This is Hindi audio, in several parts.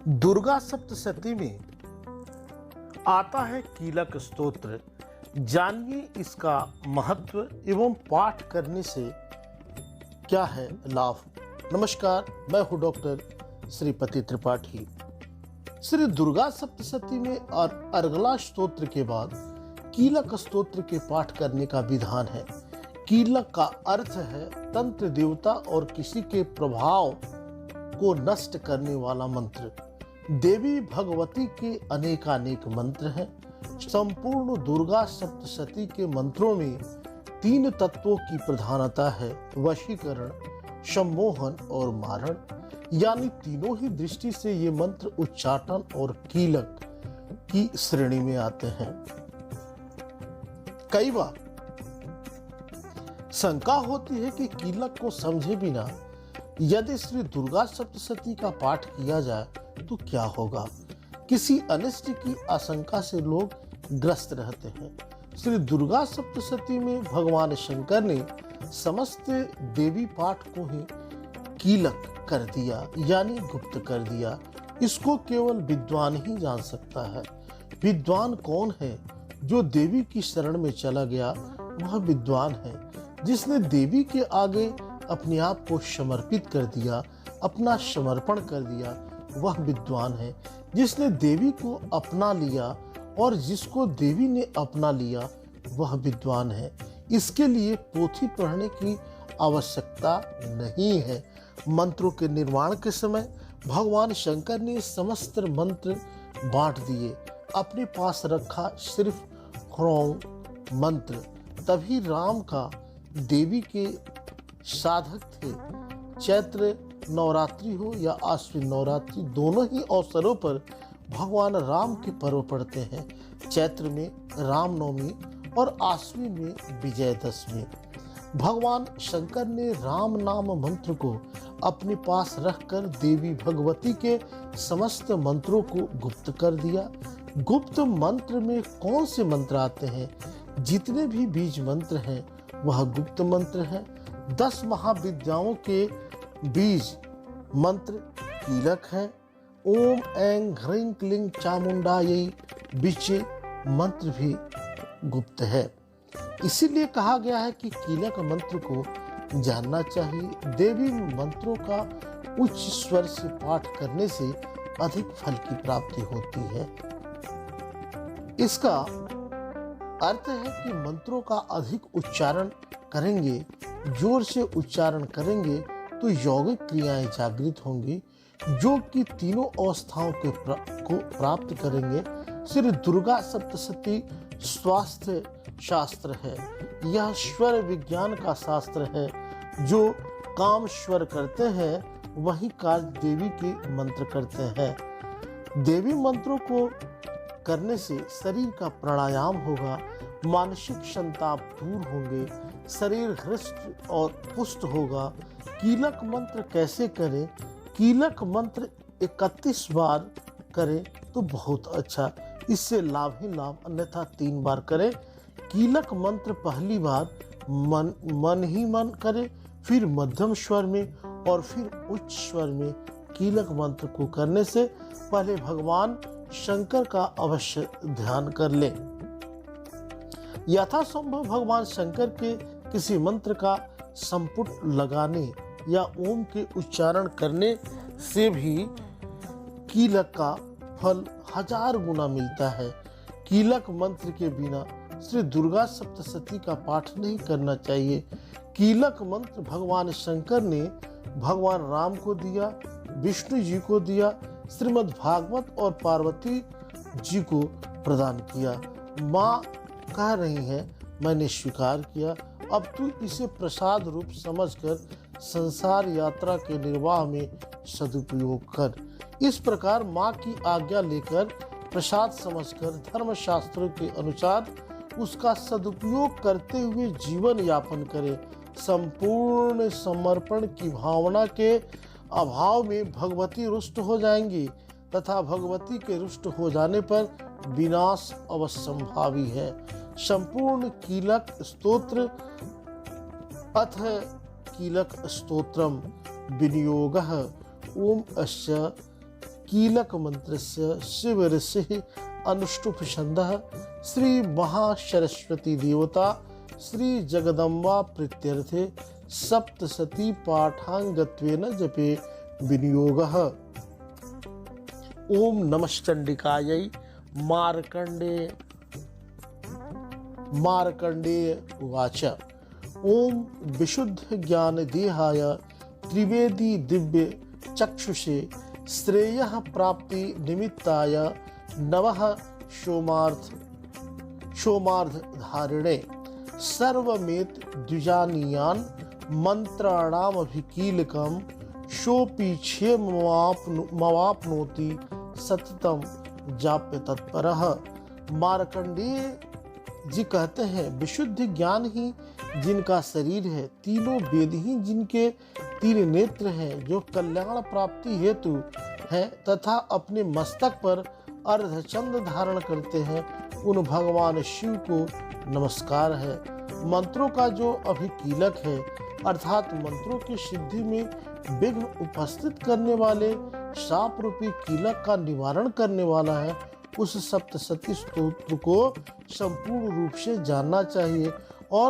दुर्गा सप्तशती में आता है कीलक स्तोत्र। जानिए इसका महत्व एवं पाठ करने से क्या है लाभ। नमस्कार, मैं हूं डॉक्टर श्रीपति त्रिपाठी। श्री दुर्गा सप्तशती में और अर्गला स्तोत्र के बाद कीलक स्तोत्र के पाठ करने का विधान है। कीलक का अर्थ है तंत्र देवता और किसी के प्रभाव को नष्ट करने वाला मंत्र। देवी भगवती के अनेकानेक मंत्र हैं। संपूर्ण दुर्गा सप्तशती के मंत्रों में 3 तत्वों की प्रधानता है, वशीकरण, सम्मोहन और मारण। यानी तीनों ही दृष्टि से ये मंत्र उच्चाटन और कीलक की श्रेणी में आते हैं। कई बार शंका होती है कि कीलक को समझे बिना यदि श्री दुर्गा सप्तशती का पाठ किया जाए तो क्या होगा। किसी अनिष्ट की आशंका से लोग ग्रस्त रहते हैं। श्री दुर्गा सप्तशती में भगवान शंकर ने समस्त देवी पाठ को ही कीलक कर दिया, यानी गुप्त कर दिया। इसको केवल विद्वान ही जान सकता है। विद्वान कौन है? जो देवी की शरण में चला गया वह विद्वान है। जिसने देवी के आगे अपने आप को समर्पित कर दिया, अपना समर्पण कर दिया, वह विद्वान है। जिसने देवी को अपना लिया और जिसको देवी ने अपना लिया वह विद्वान है। इसके लिए पोथी पढ़ने की आवश्यकता नहीं है। मंत्रों के निर्माण के समय भगवान शंकर ने समस्त मंत्र बांट दिए। अपने पास रखा सिर्फ ह्रौं मंत्र। तभी राम का देवी के साधक थे। चैत्र नवरात्रि हो या आश्विन नवरात्रि, दोनों ही अवसरों पर भगवान राम के पर्व पड़ते हैं। चैत्र में रामनवमी और आश्विन में विजयदशमी। भगवान शंकर ने राम नाम मंत्र को अपने पास रखकर देवी भगवती के समस्त मंत्रों को गुप्त कर दिया। गुप्त मंत्र में कौन से मंत्र आते हैं? जितने भी बीज मंत्र हैं वह गुप्त मंत्र हैं। 10 महाविद्याओं के बीज मंत्र कीलक है। ओम ऐं ह्रीं क्लीं चामुंडायै विचे मंत्र भी गुप्त है। इसीलिए कहा गया है कि कीलक मंत्र को जानना चाहिए। देवी मंत्रों का उच्च स्वर से पाठ करने से अधिक फल की प्राप्ति होती है। इसका अर्थ है कि मंत्रों का अधिक उच्चारण करेंगे, जोर से उच्चारण करेंगे तो यौगिक क्रियाएं जागृत होंगी, जो कि तीनों अवस्थाओं को प्राप्त करेंगे। श्री दुर्गा सप्तशती स्वास्थ्य शास्त्र है। यह स्वर विज्ञान का शास्त्र है। जो काम स्वर करते हैं वही कार्य देवी के मंत्र करते हैं। देवी मंत्रों को करने से शरीर का प्राणायाम होगा, मानसिक संताप दूर होंगे, शरीर हृष्ट और पुष्ट होगा। कीलक मंत्र कैसे करें? कीलक मंत्र 31 बार करें तो बहुत अच्छा, इससे लाभ ही लाभ, अन्यथा 3 बार करें। कीलक मंत्र पहली बार मन ही मन करें, फिर मध्यम स्वर में और फिर उच्च स्वर में। कीलक मंत्र को करने से पहले भगवान शंकर का अवश्य ध्यान कर लें। यथासंभव भगवान शंकर के किसी मंत्र का संपुट लगाने या ओम के उच्चारण करने से भी कीलक का फल 1000 गुना मिलता है। कीलक मंत्र के बिना श्री दुर्गा सप्तशती का पाठ नहीं करना चाहिए। कीलक मंत्र भगवान शंकर ने भगवान राम को दिया, विष्णु जी को दिया, श्रीमद् भागवत और पार्वती जी को प्रदान किया। माँ कह रही हैं, मैंने स्वीकार किया, अब तू इसे प्रसाद रूप समझकर संसार यात्रा के निर्वाह में सदुपयोग कर। इस प्रकार माँ की आज्ञा लेकर प्रसाद समझकर धर्मशास्त्रों के अनुसार उसका सदुपयोग करते हुए जीवन यापन करे। संपूर्ण समर्पण की भावना के अभाव में भगवती रुष्ट हो जाएंगी तथा भगवती के रुष्ट हो जाने पर विनाश अवश्यंभावी है। संपूर्ण कीलक स्तोत्र अथ कीलक स्तोत्रम विनियोगः ओम अस्य कीलक मंत्रस्य शिव ऋषिः अनुष्टुप् छन्दः श्री महासरस्वती देवता श्री जगदम्बा प्रीत्यर्थे सप्तशती पाठांगत्वेन जपे विनियोगः। ओम नमश्चंडिकायै। मार्कंडेय उवाच ओम विशुद्ध ज्ञान देहाय त्रिवेदी दिव्य चक्षुषे श्रेयः प्राप्ति निमित्ताय नवः सोमार्थ धारिणे सर्वमेत द्विजानीयान् मंत्राणामभिकीलकं सोऽपि क्षेममाप्नोति सततम जाप्य तत्परः। मार्कंडेय जी कहते हैं, विशुद्ध ज्ञान ही जिनका शरीर है, तीनों वेद ही जिनके तीन नेत्र हैं, जो कल्याण प्राप्ति हेतु है तथा अपने मस्तक पर अर्धचंद्र धारण करते हैं, उन भगवान शिव को नमस्कार है। मंत्रों का जो अभिकीलक है अर्थात मंत्रों की सिद्धि में विघ्न उपस्थित करने वाले शाप रूपी कीलक का निवारण करने वाला है, उस सप्तशती स्तोत्र को संपूर्ण रूप से जानना चाहिए और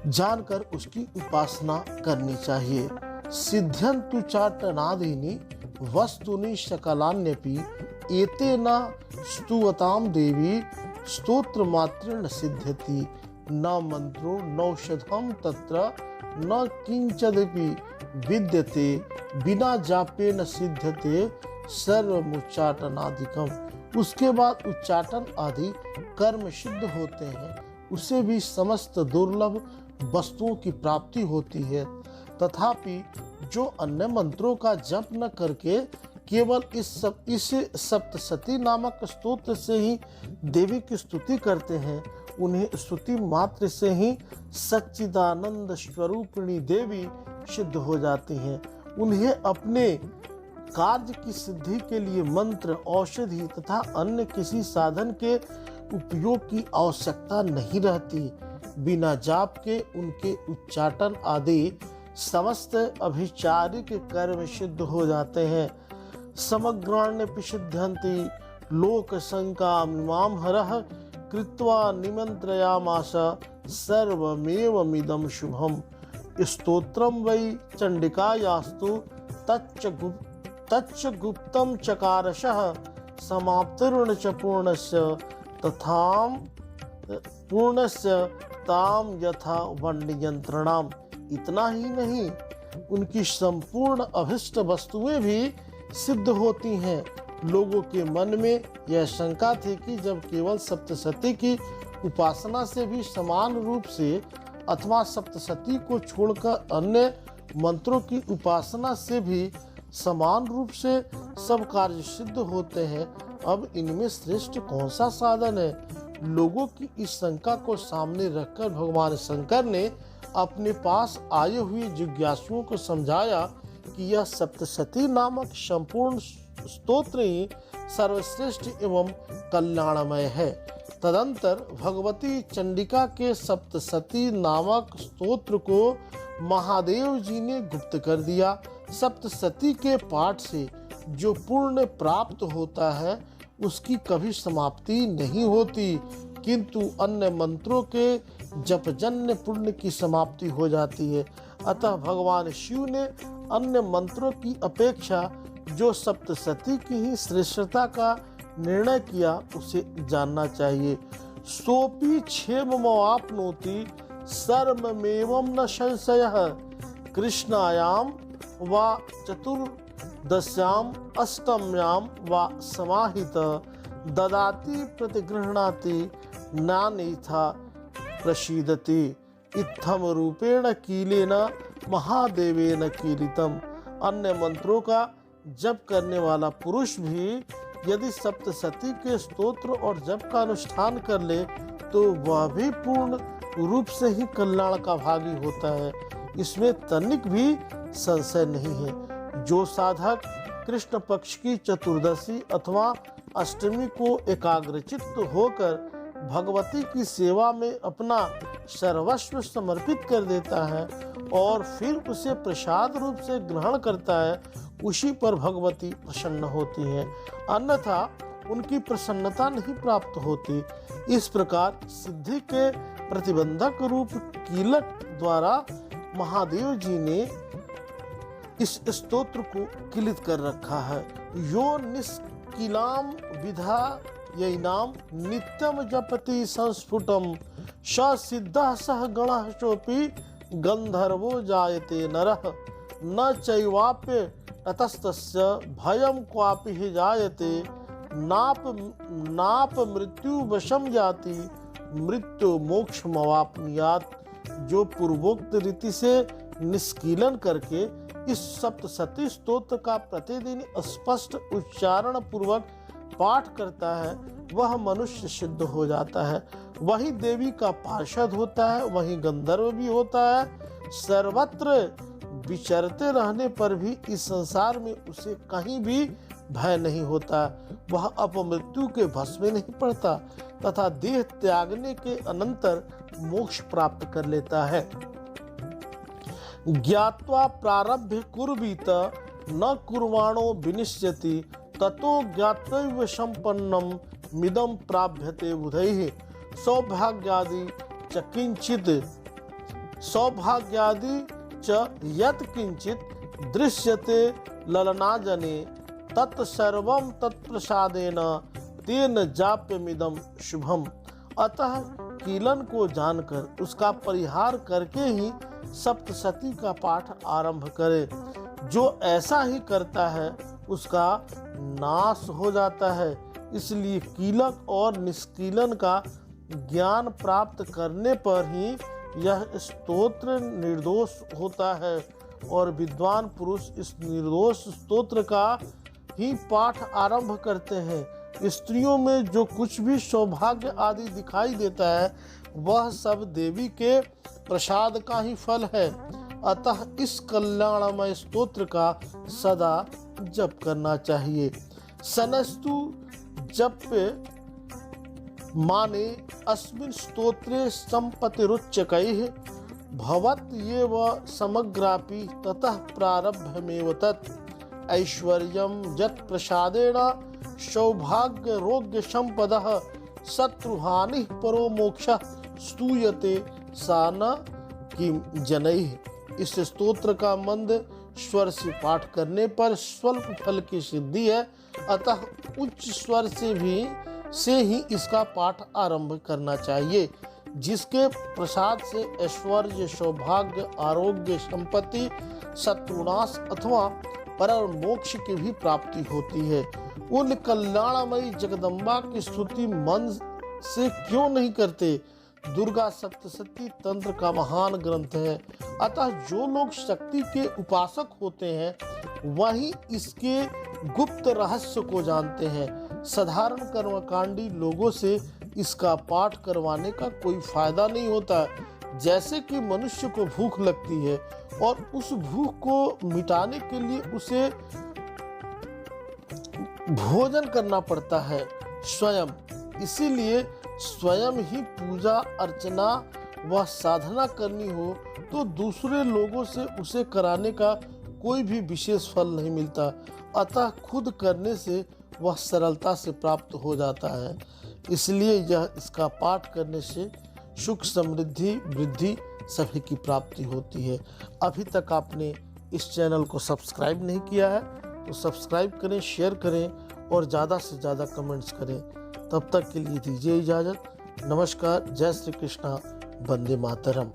जानकर उसकी उपासना करनी चाहिए। सिद्ध्यन्तु चाटनादीनि वस्तुनि सकलान्यपि एतेन स्तुवतां देवी स्तोत्र मात्रेण सिद्ध्यति न मंत्रो नौषधम तत्र न किंचिदपि विद्यते बिना जापे न सिद्ध्यते सर्वमुच्चाटनादिकम। उसके बाद उच्चाटन आदि कर्म सिद्ध होते हैं, उससे भी समस्त दुर्लभ वस्तुओं की प्राप्ति होती है। तथापि जो अन्य मंत्रों का जप न करके केवल इस सप्तशती नामक स्तोत्र से ही देवी की स्तुति करते हैं, उन्हें स्तुति मात्र से ही सच्चिदानंद स्वरूपिणी देवी सिद्ध हो जाती हैं। उन्हें अपने कार्य की सिद्धि के लिए मंत्र, औषधि तथा अन्य किसी साधन के उपयोग की आवश्यकता नहीं रहती। बिना जाप के उनके उच्चाटन आदि समस्त अभिचारिक कर्म सिद्ध हो जाते हैं। समग्राण्यपि सिद्ध्यन्ति लोक शंकामिमां हरः कृत्वा निमंत्रयामास सर्वमेवमिदं शुभम्। स्तोत्रं वै चंडिकायास्तु तच्च गुप्तं चकारशः समाप्तिर्न च पूर्णस्य तथाम पूर्णस्य ताम यथा वन्ययंत्रणाम। इतना ही नहीं, उनकी संपूर्ण अभिष्ट वस्तुएं भी सिद्ध होती हैं। लोगों के मन में यह शंका थी कि जब केवल सप्तशती की उपासना से भी समान रूप से अथवा सप्तशती को छोड़कर अन्य मंत्रों की उपासना से भी समान रूप से सब कार्य सिद्ध होते हैं, अब इनमें श्रेष्ठ कौन सा साधन है? लोगों की इस शंका को सामने रखकर भगवान शंकर ने अपने पास आए हुए जिज्ञासुओं को समझाया कि यह सप्तशती नामक संपूर्ण स्तोत्र ही सर्वश्रेष्ठ एवं कल्याणमय है। तदंतर भगवती चंडिका के सप्तशती नामक स्तोत्र को महादेव जी ने गुप्त कर दिया। सप्तशती के पाठ से जो पुण्य प्राप्त होता है उसकी कभी समाप्ति नहीं होती, किंतु अन्य मंत्रों के जपजन्य पुण्य की समाप्ति हो जाती है। अतः भगवान शिव ने अन्य मंत्रों की अपेक्षा जो सप्तशती की ही श्रेष्ठता का निर्णय किया उसे जानना चाहिए। सोपि क्षेममाप्नोति सर्वमेवं न संशयः कृष्णायां वा चतुर्दश्यां अष्टम्यां वा समाहित ददाति प्रतिगृह्णाति नानेथा प्रसीदति इत्थम रूपेण कीलेन महादेवेन कीलितम। अन्य मंत्रों का जप करने वाला पुरुष भी यदि सप्तशती के स्तोत्र और जप का अनुष्ठान कर ले तो वह भी पूर्ण रूप से ही कल्याण का भागी होता है, इसमें तनिक भी संशय नहीं है। जो साधक कृष्ण पक्ष की चतुर्दशी अथवा अष्टमी को एकाग्रचित्त होकर भगवती की सेवा में अपना सर्वस्व समर्पित कर देता है और फिर उसे प्रसाद रूप से ग्रहण करता है, उसी पर भगवती प्रसन्न होती हैं, अन्यथा उनकी प्रसन्नता नहीं प्राप्त होती। इस प्रकार सिद्धि के प्रतिबंधक रूप कीलक द्वारा महादेव जी ने इस स्तोत्र को किलित कर रखा है। यो निष्किलाम विधा यैनाम नित्यम जपति संस्फुटम स सिद्धः सह गणः सोपि गंधर्वो जायते नरः न चैवाप्य ततस्तस्य भयं क्वापि हि जायते नाप मृत्यु वशम जाति मृत्यु मोक्ष मवाप्नुयात्। जो पूर्वोक्त रीति से निष्कीलन करके इस सप्तशती स्तोत्र का प्रतिदिन स्पष्ट उच्चारण पूर्वक पाठ करता है, वह मनुष्य सिद्ध हो जाता है। वही देवी का पार्षद होता है, वही गंधर्व भी होता है। सर्वत्र विचरते रहने पर भी इस संसार में उसे कहीं भी भय नहीं होता। वह अपमृत्यु के भस्म में नहीं पड़ता तथा देह त्यागने के अनंतर मोक्ष प्राप्त कर लेता है। ज्ञात्वा प्रारभ्य कुर्वीत न कुर्वाणो विनिश्यति ततो ज्ञात्वैव संपन्नम मिदं प्राप्यते बुधैः सौभाग्यादि च किंचित सौभाग्यादि च यत् किंचित दृश्यते ललनाजने तत्सर्वं तत्प्रसादेन तेन जाप्यमिदं शुभम। अतः कीलन को जानकर उसका परिहार करके ही सप्तशती का पाठ आरंभ करे। जो ऐसा ही करता है उसका नाश हो जाता है। इसलिए कीलक और निष्कीलन का ज्ञान प्राप्त करने पर ही यह स्तोत्र निर्दोष होता है और विद्वान पुरुष इस निर्दोष स्तोत्र का ही पाठ आरंभ करते हैं। स्त्रियों में जो कुछ भी सौभाग्य आदि दिखाई देता है वह सब देवी के प्रसाद का ही फल है। अतः इस कल्याणमय स्तोत्र का सदा जप करना चाहिए। सनस्तु जप माने अस्मिन् स्तोत्रे संपत्तिरुच्चकैः भवत् ये व समग्रापि ततः प्रारब्धमेव तत् ऐश्वर्यं यत् प्रसादेन सौभाग्य रोग्य संपदः शत्रुहानि परो मोक्षः स्तूयते सा न किम जनैः। इस स्तोत्र का मंद स्वर से पाठ करने पर स्वल्प फल की सिद्धि है। अतः उच्च स्वर से ही इसका पाठ आरंभ करना चाहिए, जिसके प्रसाद से ऐश्वर्य सौभाग्य आरोग्य संपत्ति शत्रुनाश अथवा परम मोक्ष की भी प्राप्ति होती है। उन कल्याणमयी जगदम्बा की स्तुति मन से क्यों नहीं करते। दुर्गा सप्तशती तंत्र का महान ग्रंथ है। अतः जो लोग शक्ति के उपासक होते हैं वही इसके गुप्त रहस्य को जानते हैं। साधारण कर्मकांडी लोगों से इसका पाठ करवाने का कोई फायदा नहीं होता। जैसे कि मनुष्य को भूख लगती है और उस भूख को मिटाने के लिए उसे भोजन करना पड़ता है स्वयं। इसीलिए स्वयं ही पूजा अर्चना व साधना करनी हो तो दूसरे लोगों से उसे कराने का कोई भी विशेष फल नहीं मिलता। अतः खुद करने से वह सरलता से प्राप्त हो जाता है। इसलिए यह इसका पाठ करने से सुख समृद्धि वृद्धि सभी की प्राप्ति होती है। अभी तक आपने इस चैनल को सब्सक्राइब नहीं किया है तो सब्सक्राइब करें, शेयर करें और ज़्यादा से ज़्यादा कमेंट्स करें। तब तक के लिए दीजिए इजाज़त। नमस्कार। जय श्री कृष्णा। वंदे मातरम।